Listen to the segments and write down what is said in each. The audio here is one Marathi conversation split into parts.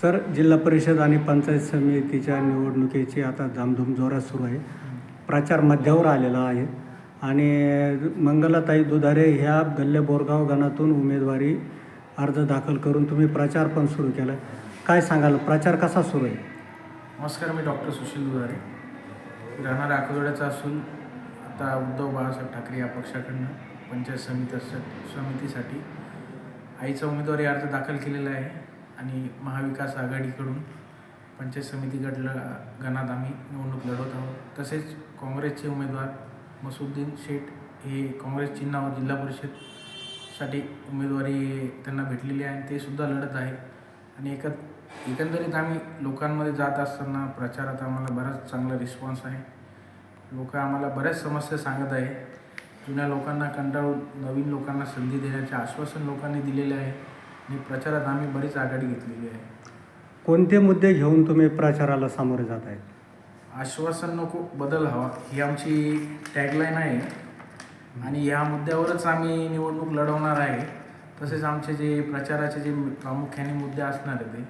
सर, जिल्हा परिषद आणि पंचायत समितीच्या निवडणुकीची आता धामधूम जोरात सुरू आहे. प्रचार मध्यावर आलेला आहे आणि मंगलाताई दुधारे ह्या गल्ले बोरगाव गणातून उमेदवारी अर्ज दाखल करून तुम्ही प्रचार पण सुरू केला. काय सांगाल, प्रचार कसा सुरू आहे? नमस्कार, मी डॉक्टर सुशील दुधारे, राहणार आकुर्डीचा असून आता उद्धव बाळासाहेब ठाकरे या पक्षाकडनं पंचायत समितीसाठी आईचा उमेदवारी अर्ज दाखल केलेला आहे आणि महाविकास आघाडीकडून पंचायत समिती गणात आम्ही निवडणूक लढवत आहोत. तसेच काँग्रेसचे उमेदवार मसुद्दीन शेख हे काँग्रेस चिन्हावर जिल्हा परिषदसाठी उमेदवारी त्यांना भेटलेली आहे आणि ते सुद्धा लढत आहे. आणि एकंदरीत आम्ही लोकांमध्ये जात असताना प्रचारात आम्हाला बराच चांगला रिस्पॉन्स आहे. लोक आम्हाला बऱ्याच समस्या सांगत आहे. जुन्या लोकांना कंटाळून नवीन लोकांना संधी देण्याचे आश्वासन लोकांनी दिलेले आहे आणि प्रचारात आम्ही बरीच आघाडी घेतलेली आहे. कोणते मुद्दे घेऊन तुम्ही प्रचाराला सामोरे जात आहे? आश्वासन नको, बदल हवा ही आमची टॅगलाईन आहे आणि या मुद्द्यावरच आम्ही निवडणूक लढवणार आहे. तसेच आमचे जे प्रचाराचे जे प्रामुख्याने मुद्दे असणार आहे ते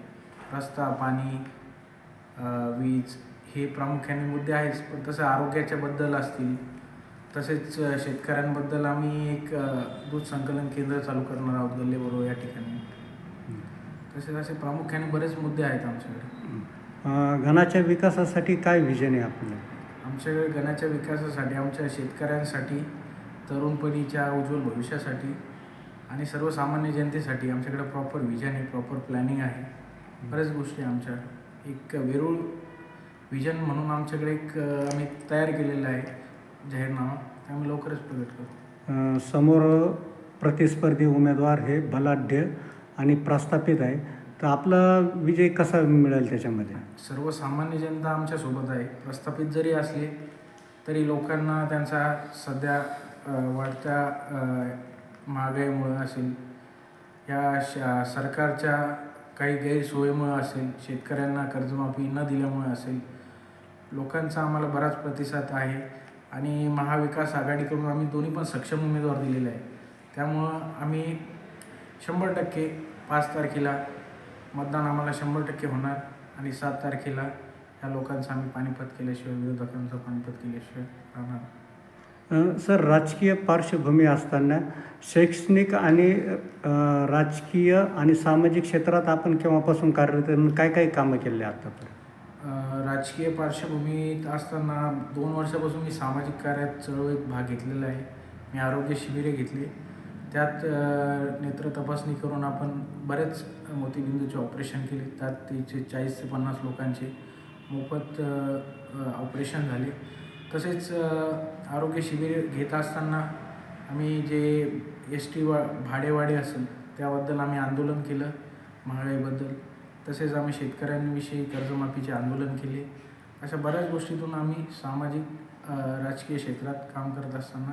रस्ता, पाणी, वीज हे प्रामुख्याने मुद्दे आहेच. पण तसं आरोग्याच्याबद्दल असतील, तसेच शेतकऱ्यांबद्दल आम्ही एक दूध संकलन केंद्र चालू करणार आहोत गल्लेबरोबर या ठिकाणी. तसेच असे प्रामुख्याने बरेच मुद्दे आहेत आमच्याकडे. गणाच्या विकासासाठी काय विजन आहे आपलं? आमच्याकडे गणाच्या विकासासाठी, आमच्या शेतकऱ्यांसाठी, तरुण पिढीच्या उज्ज्वल भविष्यासाठी आणि सर्वसामान्य जनतेसाठी आमच्याकडे प्रॉपर विजन आहे, प्रॉपर प्लॅनिंग आहे. बऱ्याच गोष्टी आमच्या एक वेरूळ विजन म्हणून आमच्याकडे एक आम्ही तयार केलेलं आहे जाहीरनामा, ते आम्ही लवकरच प्रगट करू. समोर प्रतिस्पर्धी उमेदवार हे बलाढ्य आणि प्रस्थापित आहे, तर आपला विजय कसा मिळेल त्याच्यामध्ये? सर्वसामान्य जनता आमच्यासोबत आहे. प्रस्थापित जरी असले तरी लोकांना त्यांचा सध्या वाढत्या महागाईमुळं असेल, या सरकारच्या काही गैरसोयीमुळं असेल, शेतकऱ्यांना कर्जमाफी न दिल्यामुळे असेल, लोकांचा आम्हाला बराच प्रतिसाद आहे. आणि महाविकास आघाडीकडून आम्ही दोन्ही पण सक्षम उमेदवार दिलेले आहे. त्यामुळं आम्ही 100% 5 तारखेला मतदान आम्हाला 100% होणार आणि 7 तारखेला ह्या लोकांचं आम्ही पानिपत केल्याशिवाय, विरोधकांचं पानिपत केल्याशिवाय राहणार. सर, राजकीय पार्श्वभूमी असताना शैक्षणिक आणि राजकीय आणि सामाजिक क्षेत्रात आपण केव्हापासून कार्यरत, काय काय कामं केले आतापर्यंत? राजकीय पार्श्वभूमीत असताना 2 वर्षापासून मी सामाजिक कार्यात चळवळीत भाग घेतलेला आहे. मी आरोग्य शिबिरे घेतली, त्यात नेत्र तपासणी करून आपण बरेच मोतीबिंदूचे ऑपरेशन केले. त्यात तिचे 40 ते 50 लोकांचे मोफत ऑपरेशन झाले. तसेच आरोग्य शिबिर घेत असताना आम्ही जे ST भाडेवाढी असेल त्याबद्दल आम्ही आंदोलन केलं, महागाईबद्दल. तसेच आम्ही शेतकऱ्यांविषयी कर्जमाफीचे आंदोलन केले. अशा बऱ्याच गोष्टीतून आम्ही सामाजिक राजकीय क्षेत्रात काम करत असताना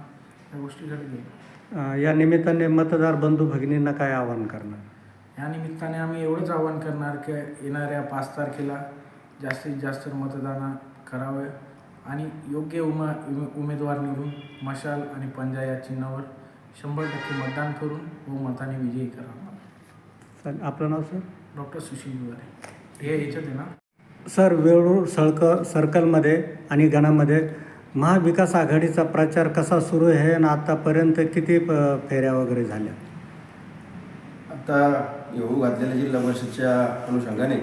या गोष्टी घडत गेल्या. या निमित्ताने मतदार बंधू भगिनींना काय आवाहन करणार? या निमित्ताने आम्ही एवढंच आवाहन करणार की येणाऱ्या 5 तारखेला जास्तीत जास्त मतदान करावे आणि योग्य उमेदवार निवडून मशाल आणि पंजा या चिन्हावर 100% मतदान करून बहुमताने विजयी करावा. आपलं नाव सर? डॉक्टर सुशील दुधारे. हे याच्यात आहे ना सर, वेरूळ सर्कलमध्ये आणि गणामध्ये महाविकास आघाडीचा प्रचार कसा सुरू आहे आणि आतापर्यंत किती फेऱ्या वगैरे झाल्या? आता येऊ घातलेल्या जिल्हा परिषदच्या अनुषंगाने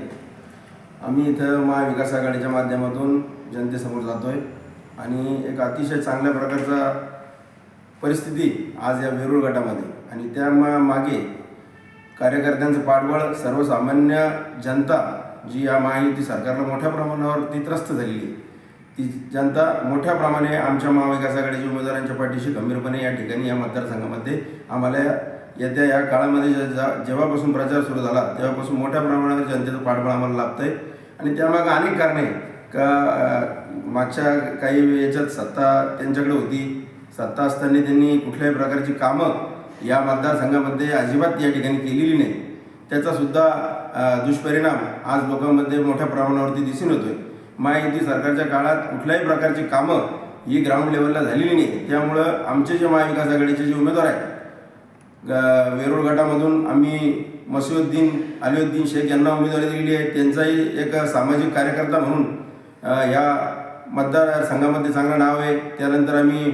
आम्ही इथं महाविकास आघाडीच्या माध्यमातून जनतेसमोर जातो आहे आणि एक अतिशय चांगल्या प्रकारचा परिस्थिती आज या वेरूळ गटामध्ये आणि त्या मागे कार्यकर्त्यांचं पाठबळ, सर्वसामान्य जनता जी या महायुती सरकारला मोठ्या प्रमाणावरती त्रस्त झालेली आहे, ती जनता मोठ्या प्रमाणे आमच्या महाविकास आघाडीच्या उमेदवारांच्या पाठीशी गंभीरपणे या ठिकाणी या मतदारसंघामध्ये आम्हाला येत्या या काळामध्ये जेव्हापासून प्रचार सुरू झाला तेव्हापासून मोठ्या प्रमाणावर जनतेचं पाठबळ आम्हाला लाभतं आहे. आणि त्यामागं अनेक कारणे का मागच्या काही याच्यात सत्ता त्यांच्याकडे होती, सत्ता असताना त्यांनी कुठल्याही प्रकारची कामं या मतदारसंघामध्ये अजिबात या ठिकाणी केलेली नाही. त्याचासुद्धा दुष्परिणाम आज लोकांमध्ये मोठ्या प्रमाणावरती दिसून येतो आहे. महायुती सरकारच्या काळात कुठल्याही प्रकारची कामं ही ग्राउंड लेवलला झालेली नाही. त्यामुळं आमचे जे महाविकास आघाडीचे जे उमेदवार आहेत वेरूळ गटामधून आम्ही मसिउद्दीन अलिउद्दीन शेख यांना उमेदवारी दिलेली आहे. त्यांचाही एक सामाजिक कार्यकर्ता म्हणून ह्या मतदारसंघामध्ये चांगलं नाव आहे. त्यानंतर आम्ही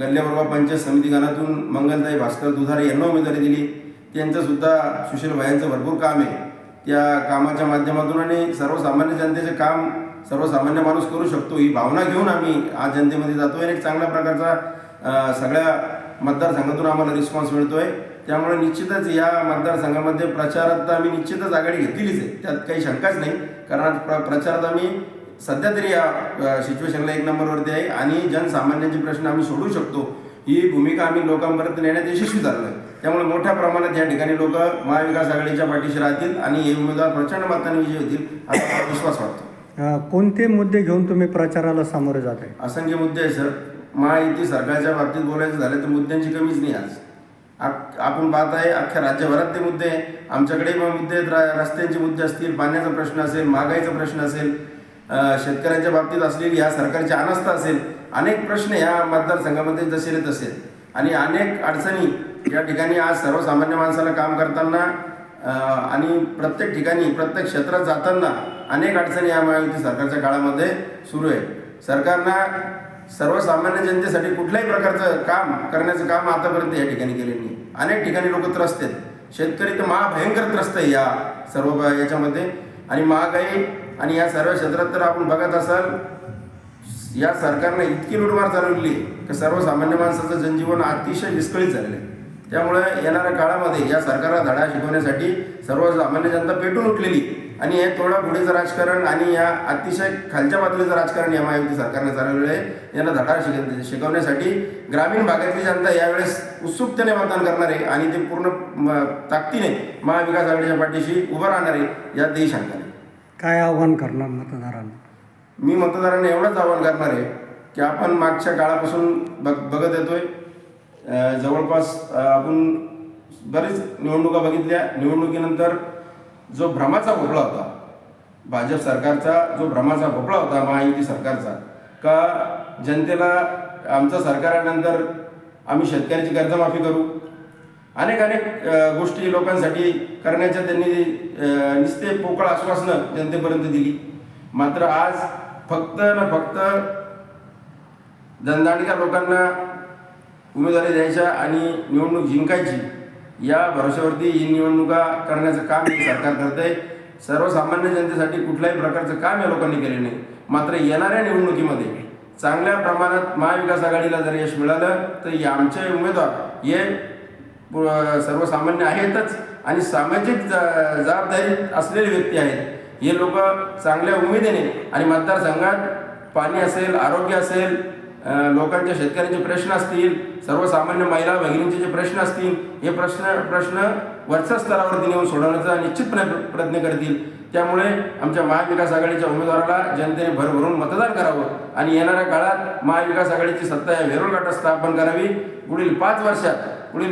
गल्लेबोरगाव पंचायत समिती गणातून मंगलताई भास्कर दुधारे यांना उमेदवारी दिली. त्यांचंसुद्धा सुशील भायांचं भरपूर काम आहे. त्या कामाच्या माध्यमातून आणि सर्वसामान्य जनतेचे काम सर्वसामान्य माणूस करू शकतो ही भावना घेऊन आम्ही आज जनतेमध्ये जातो आहे. एक चांगल्या प्रकारचा सगळ्या मतदारसंघातून आम्हाला रिस्पॉन्स मिळतो आहे. त्यामुळे निश्चितच या मतदारसंघामध्ये प्रचारात आम्ही निश्चितच आघाडी घेतलेलीच आहे, त्यात काही शंकाच नाही. कारण आज प्रचारात आम्ही सध्या तरी या सिच्युएशनला 1 नंबरवरती आहे आणि जनसामान्यांचे प्रश्न आम्ही सोडवू शकतो ही भूमिका आम्ही लोकांपर्यंत नेण्यात यशस्वी झालो आहे. त्यामुळे मोठ्या प्रमाणात या ठिकाणी लोक महाविकास आघाडीच्या पाठीशी राहतील आणि हे उमेदवार प्रचंड मताने विजयी होतील असा मला विश्वास वाटतो. कोणते मुद्दे घेऊन तुम्ही प्रचाराला सामोरे जात आहे? असंख्य मुद्दे आहे सर. महायुती सरकारच्या बाबतीत बोलायचं झालं तर मुद्द्यांची कमीच नाही. आज आपण पाहत आहे अख्ख्या राज्यभरात ते मुद्दे आहे. आमच्याकडे मुद्दे आहेत. रस्त्यांचे मुद्दे असतील, पाण्याचा प्रश्न असेल, महागाईचा प्रश्न असेल, शेतकऱ्यांच्या बाबतीत असलेली ह्या सरकारची अनास्था असेल, अनेक प्रश्न ह्या मतदारसंघामध्ये जसे तसे आणि अनेक अडचणी या ठिकाणी आज सर्वसामान्य माणसाला काम करताना आणि प्रत्येक ठिकाणी प्रत्येक क्षेत्रात जाताना अनेक अडचणी या महायुती सरकारच्या काळामध्ये सुरू आहे. सरकारनं सर्वसामान्य जनतेसाठी कुठल्याही प्रकारचं काम करण्याचं काम आतापर्यंत या ठिकाणी केलेलं नाही. अनेक ठिकाणी लोक त्रस्त आहेत. शेतकरी तर महाभयंकर त्रस्त आहे या सर्व याच्यामध्ये आणि महागाई आणि या सर्व क्षेत्रात तर आपण बघत असाल या सरकारने इतकी लूटमार चालवली की सर्वसामान्य माणसाचं जनजीवन अतिशय विस्कळीत झालेलं आहे. त्यामुळे येणाऱ्या काळामध्ये या सरकारला धडा शिकवण्यासाठी सर्वसामान्य जनता पेटून उठलेली आणि हे थोडं पुढेचं राजकारण आणि या अतिशय खालच्या पातळीचं राजकारण या महायुती सरकारने चालवलेलं आहे. यांना धडा शिकवण्यासाठी ग्रामीण भागातली जनता यावेळेस उत्सुकतेने मतदान करणार आहे आणि ते पूर्ण ताकदीने महाविकास आघाडीच्या पाठीशी उभं राहणार आहे यातही शंका नाही. काय आव्हान करणार मतदारांना? मी मतदारांना एवढंच आवाहन करणार आहे की आपण मागच्या काळापासून बघत येतोय. जवळपास आपण बरेच निवडणुका बघितल्या. निवडणुकीनंतर जो भ्रमाचा भोपळा होता भाजप सरकारचा, जो भ्रमाचा भोपळा होता महायुती सरकारचा का जनतेला आमचं सरकार आल्यानंतर आम्ही शेतकऱ्याची कर्जमाफी करू, अनेक गोष्टी लोकांसाठी करण्याच्या त्यांनी नुसते पोकळ आश्वासनं जनतेपर्यंत दिली. मात्र आज फक्त धनदांडक्या लोकांना उमेदवारी द्यायच्या आणि निवडणूक जिंकायची या भरोश्यावरती ही निवडणुका करण्याचं काम हे सरकार करत आहे. सर्वसामान्य जनतेसाठी कुठल्याही प्रकारचं काम या लोकांनी केले नाही. मात्र येणाऱ्या निवडणुकीमध्ये चांगल्या प्रमाणात महाविकास आघाडीला जर यश मिळालं तर आमचे उमेदवार हे सर्वसामान्य आहेतच आणि सामाजिक जबाबदारी असलेले व्यक्ती आहेत. हे लोक चांगल्या उमेदीने आणि मतदारसंघात पाणी असेल, आरोग्य असेल, लोकांच्या शेतकऱ्यांचे प्रश्न असतील, सर्वसामान्य महिला भगिनींचे जे प्रश्न असतील हे प्रश्न वरच्या स्तरावरती नेऊन सोडवण्याचा निश्चितपणे प्रयत्न करतील. त्यामुळे आमच्या महाविकास आघाडीच्या उमेदवाराला जनतेने भरभरून मतदान करावं आणि येणाऱ्या काळात महाविकास आघाडीची सत्ता या वेरूळ घाटात स्थापन करावी. पुढील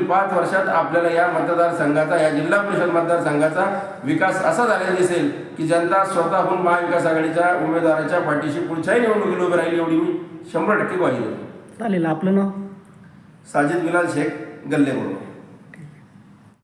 5 वर्षात आपल्याला या मतदारसंघाचा, या जिल्हा परिषद मतदारसंघाचा विकास असा झालेला दिसेल की जनता स्वतःहून महाविकास आघाडीच्या उमेदवाराच्या पाठीशी पुढच्याही निवडणुकीला उभी राहिली एवढी मी 100% ग्वाही देतो. चालेल. आपलं नाव? साजिद बिलाल शेख, गल्लेबोरगाव.